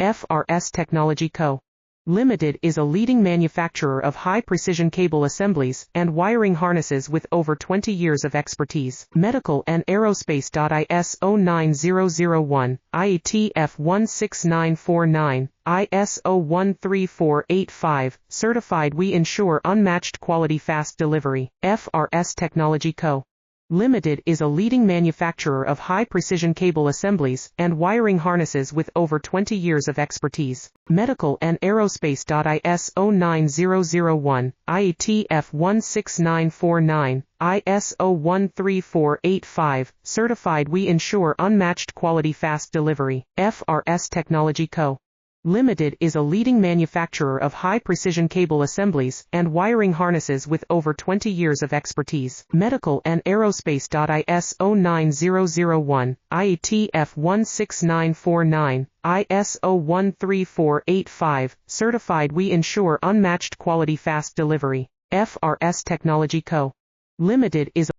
FRS Technology Co. Limited is a leading manufacturer of high-precision cable assemblies and wiring harnesses with over 20 years of expertise. Medical and aerospace. ISO 9001, IATF 16949, ISO 13485, certified. We ensure unmatched quality, fast delivery. FRS Technology Co. Limited is a leading manufacturer of high-precision cable assemblies and wiring harnesses with over 20 years of expertise. Medical and aerospace. ISO 9001, IATF 16949, ISO 13485, certified. We ensure unmatched quality, fast delivery. FRS Technology Co. Limited is a leading manufacturer of high-precision cable assemblies and wiring harnesses with over 20 years of expertise. Medical and aerospace. ISO 9001, IATF 16949, ISO 13485, certified. We ensure unmatched quality, fast delivery. FRS Technology Co. Limited is